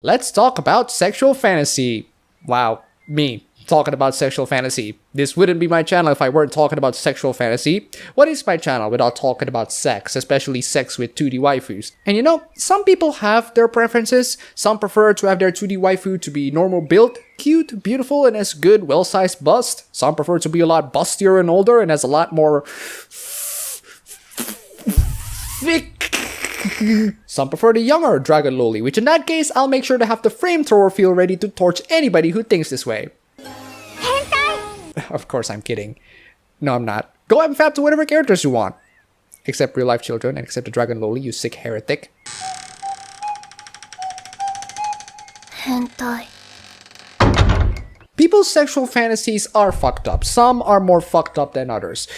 Let's talk about sexual fantasy. Wow, me talking about sexual fantasy. This wouldn't be my channel if I weren't talking about sexual fantasy. What is my channel without talking about sex, especially sex with 2D waifus? And you know, some people have their preferences. Some prefer to have their 2D waifu to be normal build, cute, beautiful, and has good, well-sized bust. Some prefer to be a lot bustier and older and has a lot more thick. Some prefer the younger dragon loli, which in that case, I'll make sure to have the flamethrower feel ready to torch anybody who thinks this way. Of course, I'm kidding. No, I'm not. Go ahead and fap to whatever characters you want. Except real-life children and except the dragon loli, you sick heretic. Hentai. People's sexual fantasies are fucked up. Some are more fucked up than others.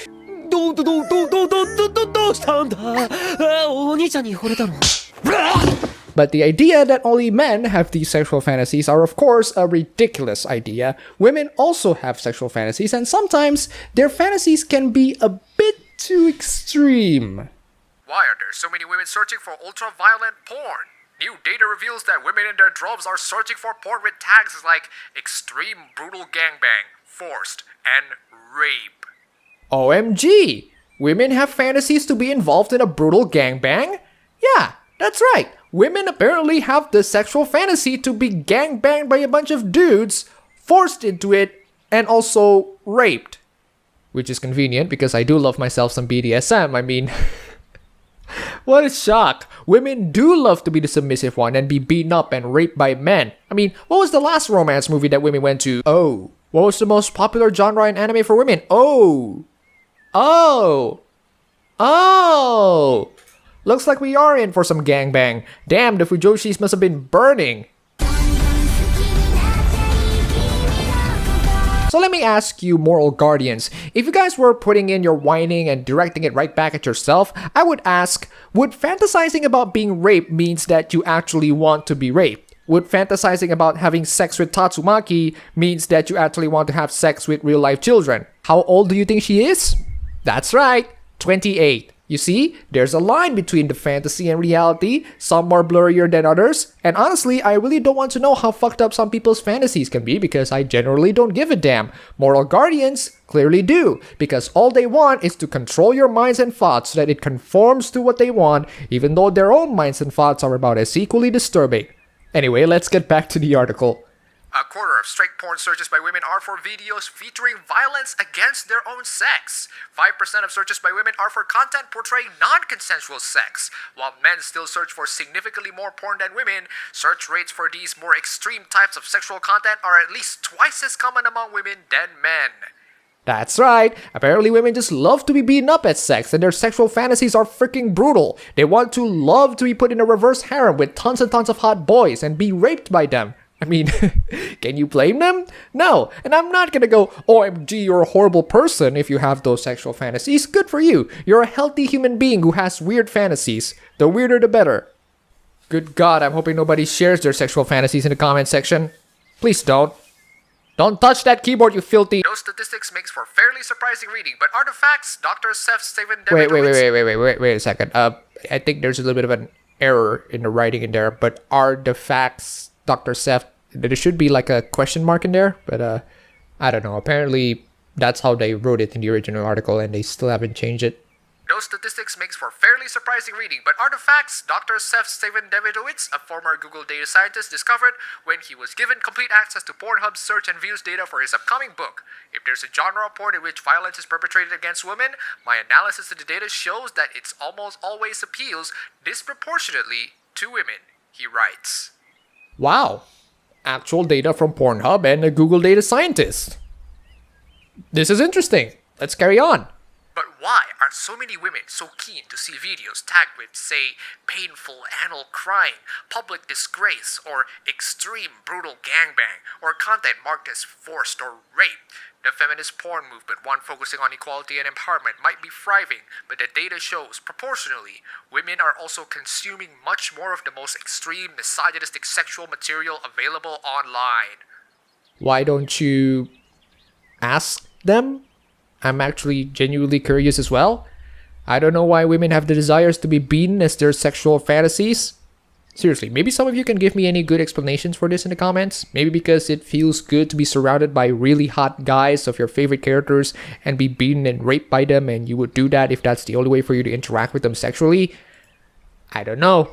But the idea that only men have these sexual fantasies are of course a ridiculous idea. Women also have sexual fantasies, and sometimes their fantasies can be a bit too extreme. Why are there so many women searching for ultra-violent porn? New data reveals that women in their droves are searching for porn with tags like extreme brutal gangbang, forced, and rape. OMG! Women have fantasies to be involved in a brutal gangbang? Yeah, that's right. Women apparently have the sexual fantasy to be gangbanged by a bunch of dudes, forced into it, and also raped. Which is convenient because I do love myself some BDSM, I mean... What a shock! Women do love to be the submissive one and be beaten up and raped by men. I mean, what was the last romance movie that women went to? Oh. What was the most popular genre in anime for women? Oh. Oh. Oh. Looks like we are in for some gangbang. Damn, the Fujoshis must have been burning. So let me ask you, moral guardians, if you guys were putting in your whining and directing it right back at yourself, I would ask, would fantasizing about being raped means that you actually want to be raped? Would fantasizing about having sex with Tatsumaki means that you actually want to have sex with real-life children? How old do you think she is? That's right, 28. You see, there's a line between the fantasy and reality, some more blurrier than others, and honestly, I really don't want to know how fucked up some people's fantasies can be because I generally don't give a damn. Moral guardians clearly do, because all they want is to control your minds and thoughts so that it conforms to what they want, even though their own minds and thoughts are about as equally disturbing. Anyway, let's get back to the article. A quarter of straight porn searches by women are for videos featuring violence against their own sex. 5% of searches by women are for content portraying non-consensual sex. While men still search for significantly more porn than women, search rates for these more extreme types of sexual content are at least twice as common among women than men. That's right. Apparently women just love to be beaten up at sex and their sexual fantasies are freaking brutal. They want to love to be put in a reverse harem with tons and tons of hot boys and be raped by them. I mean, can you blame them? No, and I'm not gonna go, OMG, you're a horrible person if you have those sexual fantasies. Good for you. You're a healthy human being who has weird fantasies. The weirder the better. Good God, I'm hoping nobody shares their sexual fantasies in the comment section. Please don't. Don't touch that keyboard, you filthy... Those statistics makes for fairly surprising reading, but artifacts, Dr. Seth Steven... Wait a second. I think there's a little bit of an error in the writing in there, but are the facts... Dr. Seth, there should be like a question mark in there, but I don't know. Apparently, that's how they wrote it in the original article, and they still haven't changed it. Those statistics makes for fairly surprising reading, but artifacts Dr. Seth Steven Davidowitz, a former Google data scientist, discovered when he was given complete access to Pornhub's search and views data for his upcoming book. If there's a genre of porn in which violence is perpetrated against women, my analysis of the data shows that it almost always appeals disproportionately to women, he writes. Wow, actual data from Pornhub and a Google data scientist. This is interesting. Let's carry on. But why are so many women so keen to see videos tagged with, say, painful anal crying, public disgrace, or extreme brutal gangbang, or content marked as forced or rape? The feminist porn movement, one focusing on equality and empowerment, might be thriving, but the data shows, proportionally, women are also consuming much more of the most extreme misogynistic sexual material available online. Why don't you ask them? I'm actually genuinely curious as well. I don't know why women have the desires to be beaten as their sexual fantasies. Seriously, maybe some of you can give me any good explanations for this in the comments. Maybe because it feels good to be surrounded by really hot guys of your favorite characters and be beaten and raped by them, and you would do that if that's the only way for you to interact with them sexually. I don't know.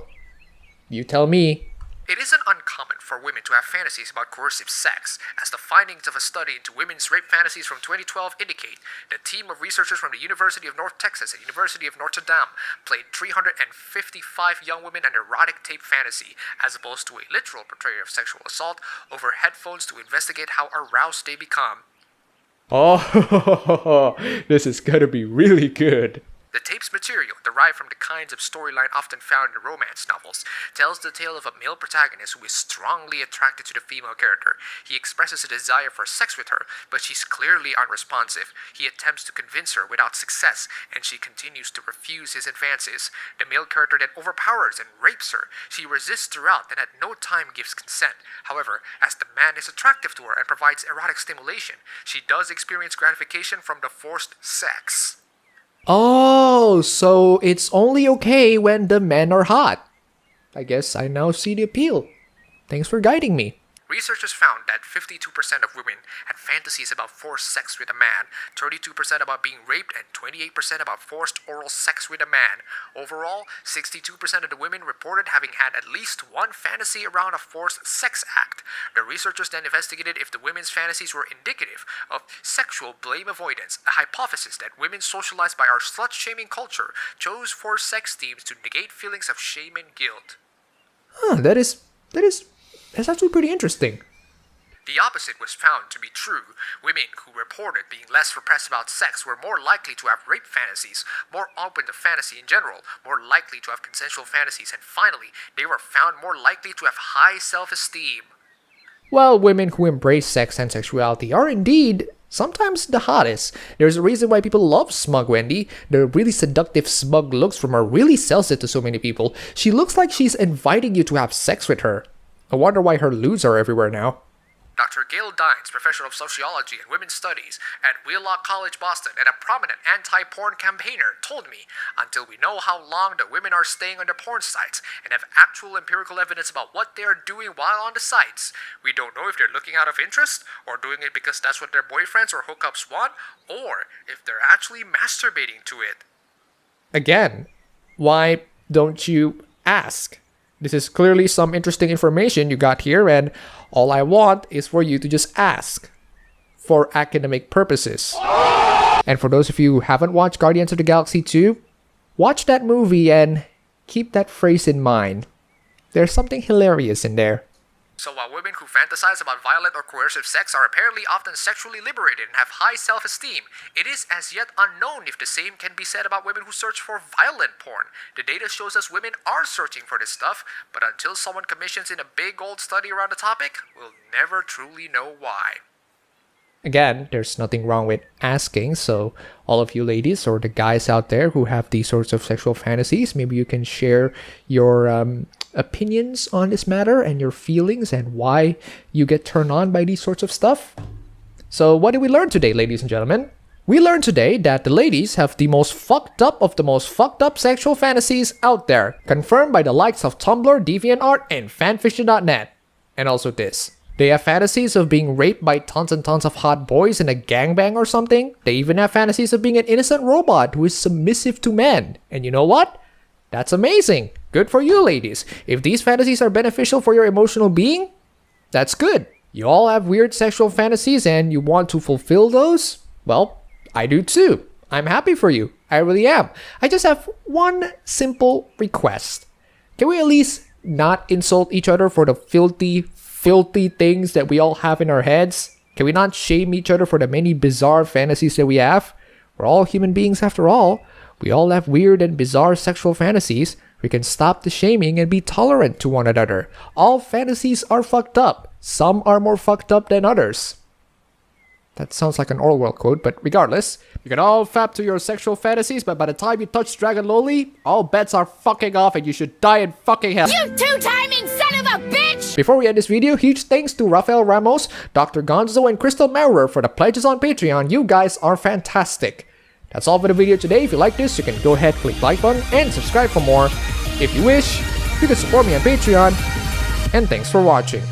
You tell me. It isn't uncommon for women to have fantasies about coercive sex, as the findings of a study into women's rape fantasies from 2012 indicate. The team of researchers from the University of North Texas and University of Notre Dame played 355 young women an erotic tape fantasy, as opposed to a literal portrayal of sexual assault, over headphones to investigate how aroused they become. Oh, this is gonna be really good. The tape's material, derived from the kinds of storyline often found in romance novels, tells the tale of a male protagonist who is strongly attracted to the female character. He expresses a desire for sex with her, but she's clearly unresponsive. He attempts to convince her without success, and she continues to refuse his advances. The male character then overpowers and rapes her. She resists throughout and at no time gives consent. However, as the man is attractive to her and provides erotic stimulation, she does experience gratification from the forced sex. Oh, so it's only okay when the men are hot. I guess I now see the appeal. Thanks for guiding me. Researchers found that 52% of women had fantasies about forced sex with a man, 32% about being raped, and 28% about forced oral sex with a man. Overall, 62% of the women reported having had at least one fantasy around a forced sex act. The researchers then investigated if the women's fantasies were indicative of sexual blame avoidance, a hypothesis that women socialized by our slut-shaming culture chose forced sex themes to negate feelings of shame and guilt. Huh, that's actually pretty interesting. The opposite was found to be true. Women who reported being less repressed about sex were more likely to have rape fantasies, more open to fantasy in general, more likely to have consensual fantasies, and finally, they were found more likely to have high self-esteem. Well, women who embrace sex and sexuality are indeed sometimes the hottest. There's a reason why people love Smug Wendy. The really seductive smug looks from her really sells it to so many people. She looks like she's inviting you to have sex with her. I wonder why her lewds are everywhere now. Dr. Gail Dines, professor of sociology and women's studies at Wheelock College, Boston, and a prominent anti-porn campaigner, told me, until we know how long the women are staying on the porn sites and have actual empirical evidence about what they are doing while on the sites, we don't know if they're looking out of interest, or doing it because that's what their boyfriends or hookups want, or if they're actually masturbating to it. Again, why don't you ask? This is clearly some interesting information you got here, and all I want is for you to just ask for academic purposes. And for those of you who haven't watched Guardians of the Galaxy 2, watch that movie and keep that phrase in mind. There's something hilarious in there. So while women who fantasize about violent or coercive sex are apparently often sexually liberated and have high self-esteem, it is as yet unknown if the same can be said about women who search for violent porn. The data shows us women are searching for this stuff, but until someone commissions in a big old study around the topic, we'll never truly know why. Again, there's nothing wrong with asking, so all of you ladies or the guys out there who have these sorts of sexual fantasies, maybe you can share your opinions on this matter and your feelings and why you get turned on by these sorts of stuff. So what did we learn today, ladies and gentlemen? We learned today that the ladies have the most fucked up of the most fucked up sexual fantasies out there, confirmed by the likes of Tumblr, DeviantArt, and fanfiction.net. And also this. They have fantasies of being raped by tons and tons of hot boys in a gangbang or something. They even have fantasies of being an innocent robot who is submissive to men. And you know what? That's amazing. Good for you, ladies. If these fantasies are beneficial for your emotional being, that's good. You all have weird sexual fantasies and you want to fulfill those? Well, I do too. I'm happy for you. I really am. I just have one simple request. Can we at least not insult each other for the filthy things that we all have in our heads? Can we not shame each other for the many bizarre fantasies that we have? We're all human beings after all. We all have weird and bizarre sexual fantasies. We can stop the shaming and be tolerant to one another. All fantasies are fucked up. Some are more fucked up than others. That sounds like an Orwell quote, but regardless, you can all fap to your sexual fantasies, but by the time you touch Dragon Loli, all bets are fucking off and you should die in fucking hell. You two-timing son of a bitch! Before we end this video, huge thanks to Rafael Ramos, Dr. Gonzo, and Crystal Maurer for the pledges on Patreon. You guys are fantastic. That's all for the video today. If you like this, you can go ahead, click like button, and subscribe for more. If you wish, You can support me on Patreon, and thanks for watching.